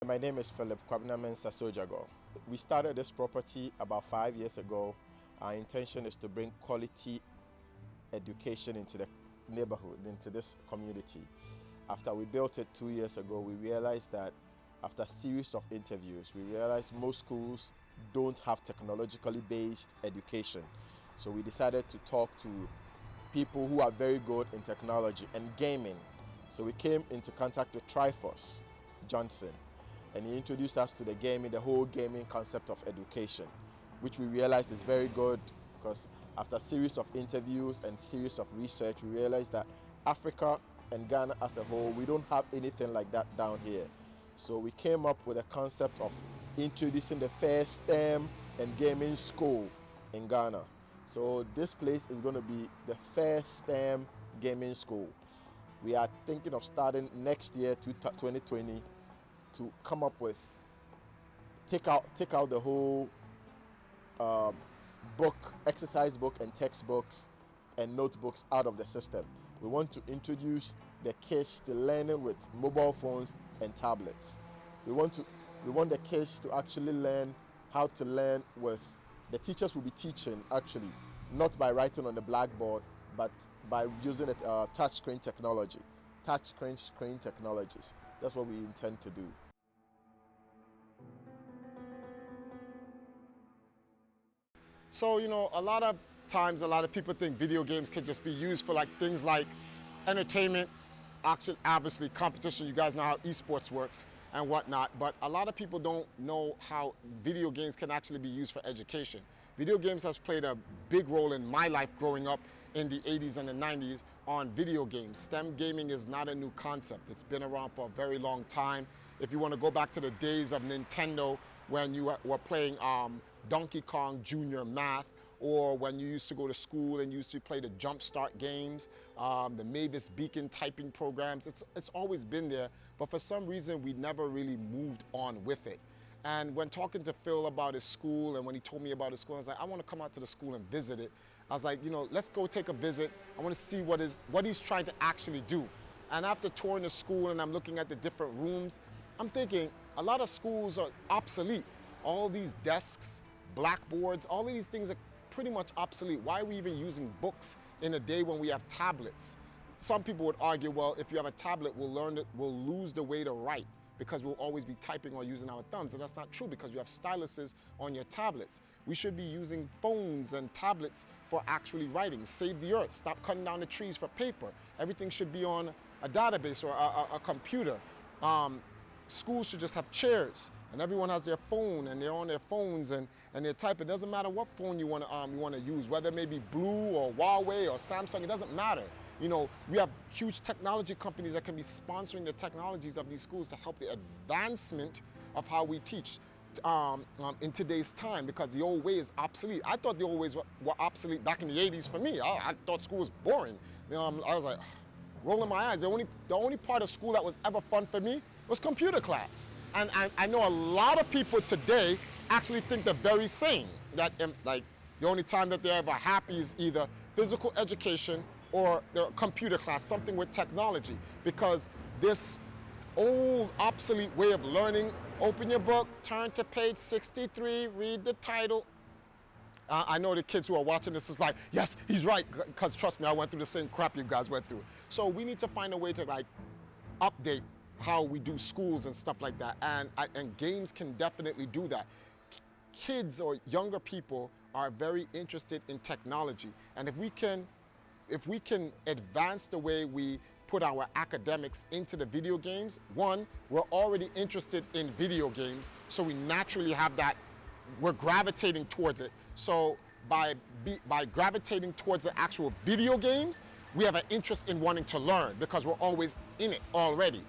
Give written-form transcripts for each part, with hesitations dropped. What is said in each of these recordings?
My name is Philip Kwabnamen Sasojago. We started this property about 5 years ago. Our intention is to bring quality education into the neighborhood, into this community. After we built it 2 years ago, we realized that after a series of interviews, we realized most schools don't have technologically based education. So we decided to talk to people who are very good in technology and gaming. So we came into contact with TriForce Johnson, and he introduced us to the whole gaming concept of education, which we realized is very good because after a series of interviews and series of research, we realized that Africa and Ghana as a whole, we don't have anything like that down here. So we came up with a concept of introducing the first STEM and gaming school in Ghana. So this place is going to be the first STEM gaming school. We are thinking of starting next year, 2020, to come up with, take out the whole exercise book and textbooks and notebooks out of the system. We want to introduce the kids to learning with mobile phones and tablets. We want the kids to actually learn how to learn with, the teachers will be teaching actually, not by writing on the blackboard, but by using touchscreen technology, touchscreen technologies. That's what we intend to do. So, a lot of times, a lot of people think video games can just be used for things like entertainment, actually, obviously competition. You guys know how esports works and whatnot, but a lot of people don't know how video games can actually be used for education. Video games has played a big role in my life growing up in the 80s and the 90s on video games. STEM gaming is not a new concept. It's been around for a very long time. If you want to go back to the days of Nintendo when you were playing Donkey Kong Jr. Math, or when you used to go to school and used to play the Jumpstart games, the Mavis Beacon typing programs, it's always been there, but for some reason we never really moved on with it. And when talking to Phil about his school, and when he told me about his school, I was like, I want to come out to the school and visit it. I was like, let's go take a visit. I want to see what he's trying to actually do. And after touring the school and I'm looking at the different rooms, I'm thinking a lot of schools are obsolete. All these desks, blackboards, all of these things are pretty much obsolete. Why are we even using books in a day when we have tablets? Some people would argue, well, if you have a tablet, we'll lose the way to write because we'll always be typing or using our thumbs. And that's not true because you have styluses on your tablets. We should be using phones and tablets for actually writing. Save the earth. Stop cutting down the trees for paper. Everything should be on a database or a computer. Schools should just have chairs, and everyone has their phone, and they're on their phones and they're typing. It doesn't matter what phone you want to use, whether it may be Blue or Huawei or Samsung. It doesn't matter. We have huge technology companies that can be sponsoring the technologies of these schools to help the advancement of how we teach in today's time, because the old way is obsolete. I thought the old ways were obsolete back in the 80s for me. I thought school was boring. I was like, rolling my eyes. The only part of school that was ever fun for me was computer class. And I know a lot of people today actually think the very same, that the only time that they're ever happy is either physical education or their computer class, something with technology, because this old obsolete way of learning, open your book, turn to page 63, read the title. I know the kids who are watching this is like, yes, he's right, because trust me, I went through the same crap you guys went through. So we need to find a way to update how we do schools and stuff like that, and games can definitely do that. Kids or younger people are very interested in technology, and if we can advance the way we put our academics into the video games, one, we're already interested in video games, so we naturally have that, we're gravitating towards it. So by gravitating towards the actual video games, we have an interest in wanting to learn because we're always in it already.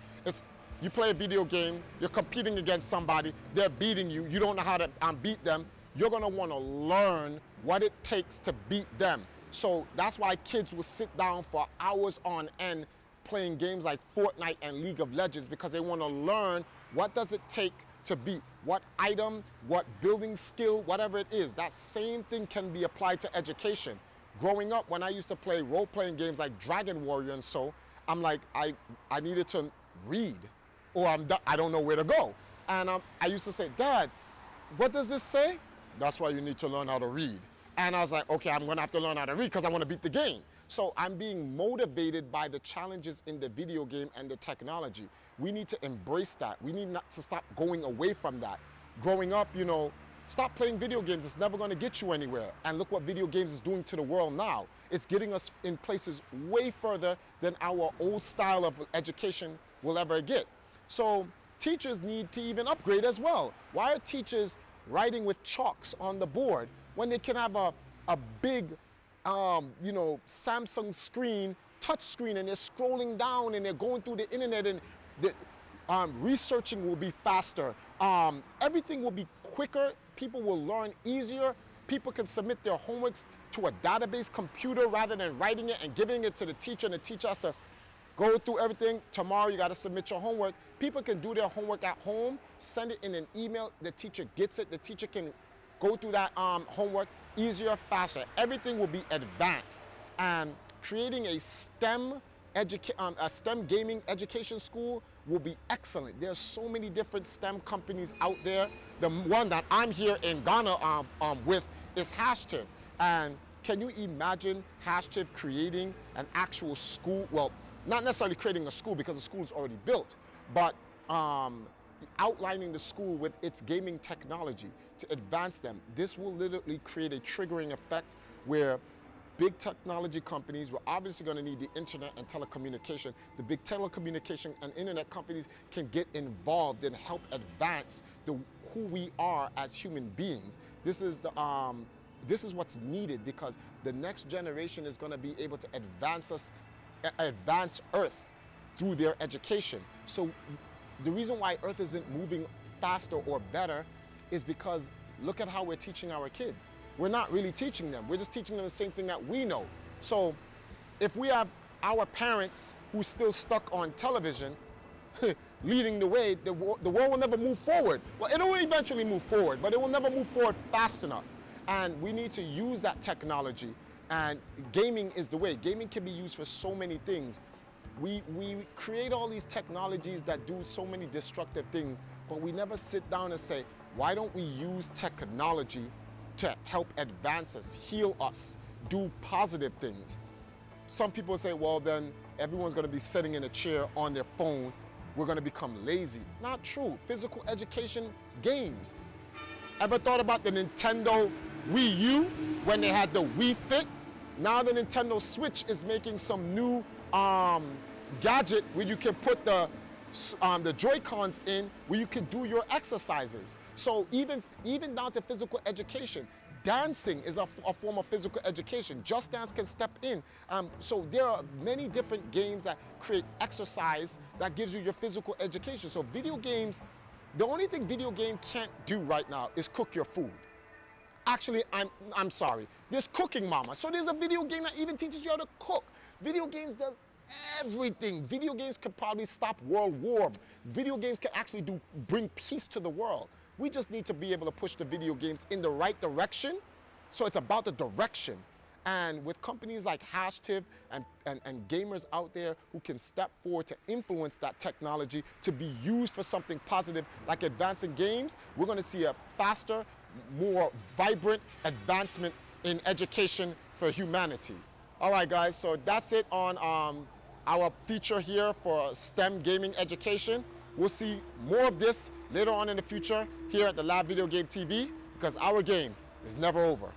You play a video game, you're competing against somebody, they're beating you, you don't know how to beat them, you're gonna wanna learn what it takes to beat them. So that's why kids will sit down for hours on end playing games like Fortnite and League of Legends, because they wanna learn what does it take to beat, what item, what building skill, whatever it is. That same thing can be applied to education. Growing up, when I used to play role-playing games like Dragon Warrior and so, I'm like, I needed to read, or I don't know where to go. And I used to say, Dad, what does this say? That's why you need to learn how to read. And I was like, okay, I'm gonna have to learn how to read because I want to beat the game. So I'm being motivated by the challenges in the video game and the technology. We need to embrace that. We need not to stop going away from that. Growing up, you know, stop playing video games. It's never gonna get you anywhere. And look what video games is doing to the world now. It's getting us in places way further than our old style of education will ever get. So teachers need to even upgrade as well. Why are teachers writing with chalks on the board when they can have a big, you know, Samsung screen, touch screen, and they're scrolling down and they're going through the internet, and the, researching will be faster. Everything will be quicker. People will learn easier. People can submit their homeworks to a database computer rather than writing it and giving it to the teacher, and the teacher has to go through everything. Tomorrow you got to submit your homework. People can do their homework at home, send it in an email, the teacher gets it, the teacher can go through that homework easier, faster. Everything will be advanced. And creating a STEM gaming education school will be excellent. There's so many different STEM companies out there. The one that I'm here in Ghana with is Hashtiv. And can you imagine Hashtiv creating an actual school? Well, not necessarily creating a school because the school is already built, but outlining the school with its gaming technology to advance them. This will literally create a triggering effect where big technology companies, we're obviously going to need the internet and telecommunication. The big telecommunication and internet companies can get involved and help advance who we are as human beings. This is what's needed, because the next generation is going to be able to advance Earth through their education. So the reason why Earth isn't moving faster or better is because look at how we're teaching our kids. We're not really teaching them. We're just teaching them the same thing that we know. So if we have our parents who are still stuck on television leading the way, the world will never move forward. Well, it will eventually move forward, but it will never move forward fast enough. And we need to use that technology, and gaming is the way. Gaming can be used for so many things. We create all these technologies that do so many destructive things, but we never sit down and say, why don't we use technology to help advance us, heal us, do positive things? Some people say, well, then everyone's going to be sitting in a chair on their phone. We're going to become lazy. Not true. Physical education, games. Ever thought about the Nintendo Wii U when they had the Wii Fit? Now the Nintendo Switch is making some new gadget where you can put the Joy-Cons in, where you can do your exercises. So even down to physical education, dancing is a form of physical education. Just Dance can step in. So there are many different games that create exercise that gives you your physical education. So video games, the only thing video game can't do right now is cook your food. Actually, I'm sorry. There's Cooking Mama. So there's a video game that even teaches you how to cook. Video games does everything. Video games can probably stop world war. Video games can actually bring peace to the world. We just need to be able to push the video games in the right direction. So it's about the direction. And with companies like Hashtiv and gamers out there who can step forward to influence that technology to be used for something positive like advancing games, we're going to see a faster, more vibrant advancement in education for humanity. All right, guys, so that's it on our feature here for STEM gaming education. We'll see more of this later on in the future here at the Live Video Game TV, because our game is never over.